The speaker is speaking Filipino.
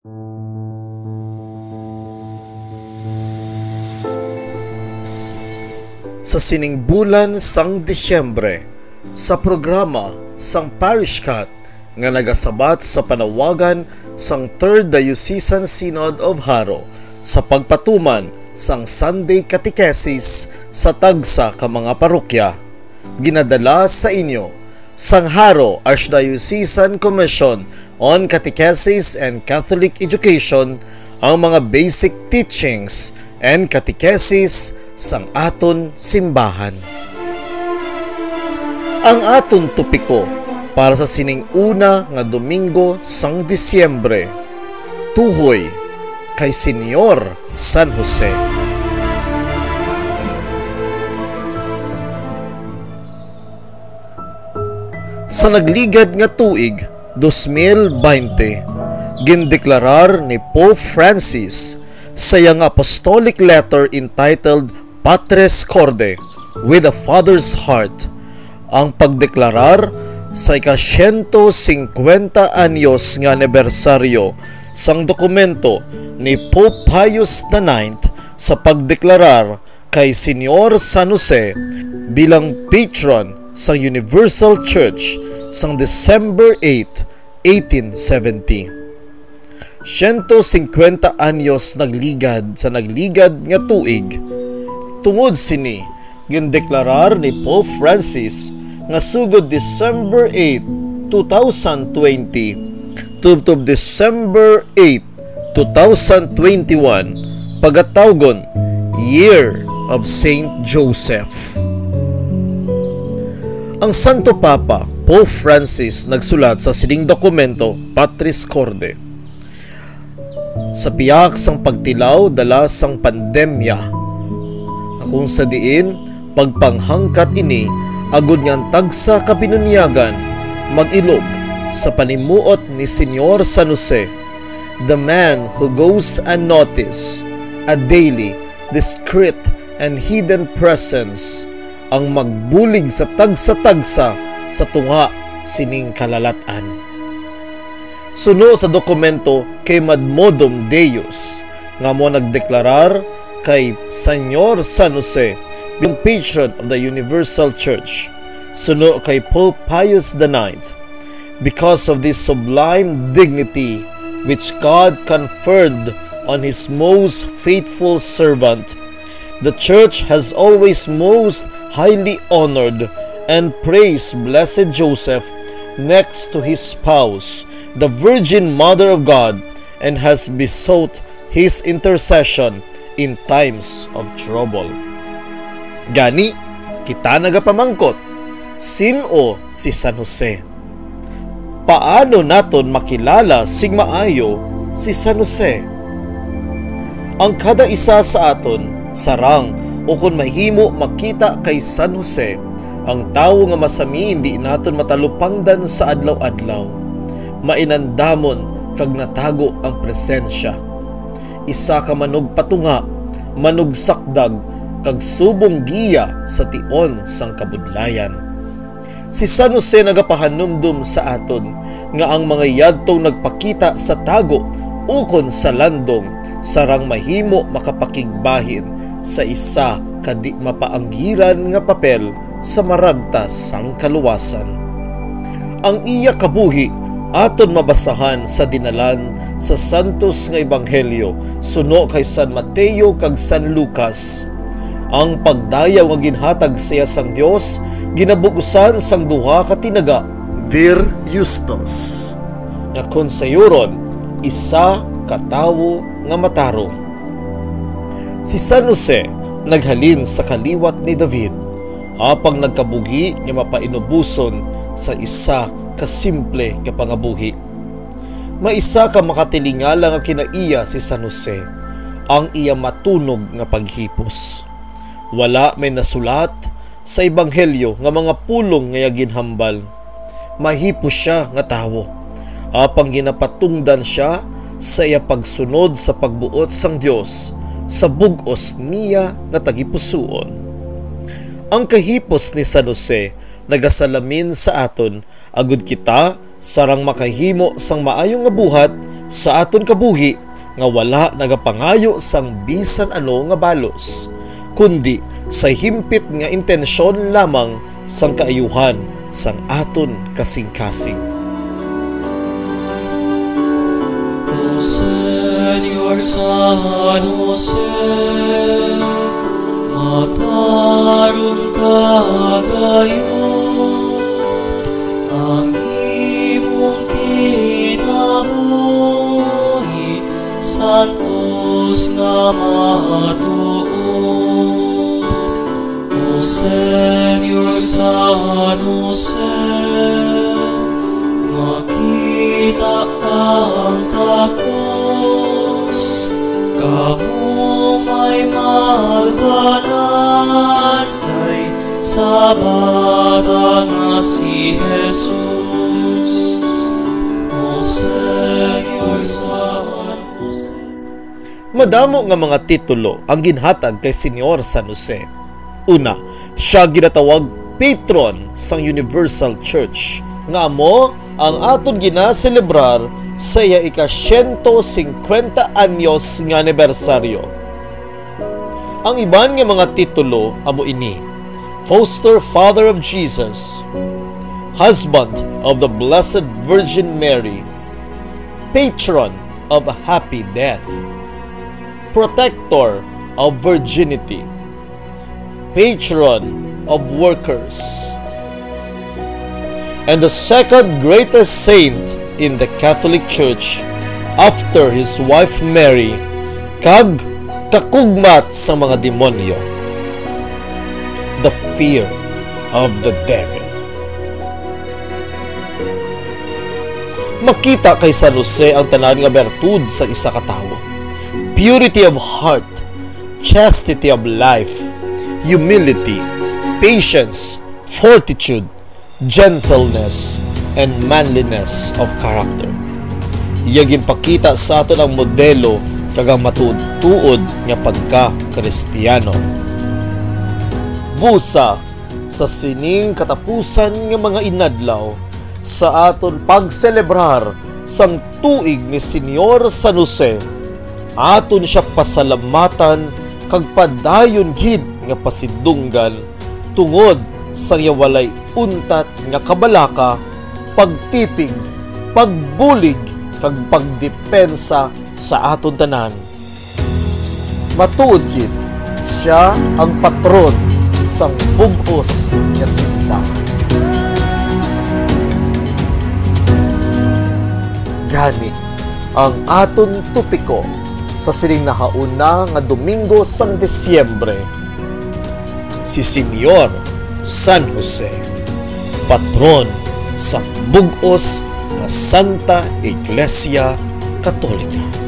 Sa sining bulan sang Disyembre, sa programa sang Parish Cat nga nagasabat sa panawagan sang 3rd Diocesan Synod of Haro sa pagpatuman sang Sunday Catechesis sa tagsa ka mga parokya, ginadala sa inyo sang Haro Archdiocesan Commission on Catechesis and Catholic Education ang mga basic teachings and catechesis sang aton simbahan. Ang aton topiko para sa sining una nga Domingo sang Disyembre, tuhoy kay Senyor San Jose. Sa nagligad nga tuig 2020, gindeklarar ni Pope Francis sa iyang apostolic letter entitled Patres Corde, with a Father's Heart, ang pagdeklarar sa ika-150 anyos nga anibersaryo sang dokumento ni Pope Pius IX sa pagdeklarar kay Senyor San Jose bilang patron sang Universal Church sang December 8, 1870. 150 anyos nagligad sa nagligad nga tuig. Tungod sini, gindeklarar ni Pope Francis nga sugod December 8, 2020 tubtob December 8, 2021 pagatawgon Year of Saint Joseph. Ang Santo Papa, Pope Francis, nagsulat sa sining dokumento Patris Corde. Sa piyak sang pagtilaw dala sang pandemya, akong sa diin pagpanghangkat ini agud ngan tagsa kapinunyagan mag-ilog sa panimuot ni Senyor San Jose, the man who goes unnoticed, a daily, discreet and hidden presence, ang magbulig sa tagsa-tagsa sa tunga sining kalalatan. Suno sa dokumento kay Madmodum Deus nga mo nagdeklarar kay Senyor San Jose bilang patron of the Universal Church. Suno kay Pope Pius IX, because of this sublime dignity which God conferred on His most faithful servant, the Church has always most highly honored and praised Blessed Joseph next to his spouse, the Virgin Mother of God, and has besought his intercession in times of trouble. Gani, kita nagapamangkot, sino si San Jose? Paano naton makilala sing maayo si San Jose? Ang kada isa sa aton sarang o kung mahimo makita kay San Jose, ang tawo nga masami hindi naton matalupangdan sa adlaw-adlaw, mainandamon kag natago ang presensya. Isa ka manog patunga, manog sakdag, kag subong giya sa tion sang kabudlayan. Si San Jose nagapahanumdum sa aton nga ang mga yadtong nagpakita sa tago ukon sa landong sarang mahimo makapakigbahin sa isa kadi mapaanggiran nga papel sa maragtas sang kaluwasan. Ang iya kabuhi aton mabasahan sa dinalan sa santos nga ebanghelyo suno kay San Mateo kag San Lucas. Ang pagdayaw nga ginhatag siya sang Dios ginabugusan sang duha ka tinaga, Vir Justus, nga konsayuron isa ka tawo nga matarong. Si San Jose naghalin sa kaliwat ni David apang nagkabuhi nga mapainubuson sa isa ka simple nga pangabuhi. Maisa ka makatilingala nga kinaiya si San Jose, ang iya matunog nga paghipos. Wala may nasulat sa ebanghelyo nga mga pulong nga ginhambal. Mahipos siya nga tawo, apang ginapatungdan siya sa iya pagsunod sa pagbuot sang Dios sa bug-os niya nga tagipusoon. Ang kahipos ni San Jose nagasalamin sa aton agud kita sarang makahimo sang maayong nga buhat sa aton kabuhi nga wala nagapangayo sang bisan ano nga balos, kundi sa himpit nga intensyon lamang sang kaayuhan sang aton kasing-kasing. O Señor San Jose, matarong kagayo, ang imong kinabuhi, santos nga matuod. O Señor San Jose, makita kang takos, kamo may magbalantay sa bata nga si Jesus. O Señor San Jose. Madamo nga mga titulo ang ginhatag kay Senyor San Jose. Una, siya ginatawag patron sang Universal Church, nga amo ang aton ginaselebrar sa iya ika-150 anyos nga anibersaryo. Ang iban nga mga titulo amo ini: Foster Father of Jesus, Husband of the Blessed Virgin Mary, Patron of a Happy Death, Protector of Virginity, Patron of Workers, and the second greatest saint in the Catholic Church after his wife Mary, kag kakugmat sa mga demonyo, the fear of the devil. Makita kay San Jose ang tanan nga bertud sa isa ka tawo: purity of heart, chastity of life, humility, patience, fortitude, gentleness, and manliness of character. Iya ginpakita sa aton ang modelo kagang matuod-tuod nga pagka-Kristiyano. Busa sa sining katapusan nga mga inadlaw sa aton pagselebrar sang tuig ni Senyor San Jose, aton siya pasalamatan kag padayon gid nga pasidunggan tungod sa iya walay untat nga kabalaka, pagtipig, pagbulig, kag pagdepensa sa aton tanan. Matuod gid siya ang patron sang bug-os nga simbahan. Gani ang aton tupiko sa sining nahauna nga Domingo sang Disyembre: si Senyor San Jose, patron sa bug-os nga Santa Iglesia Katolika.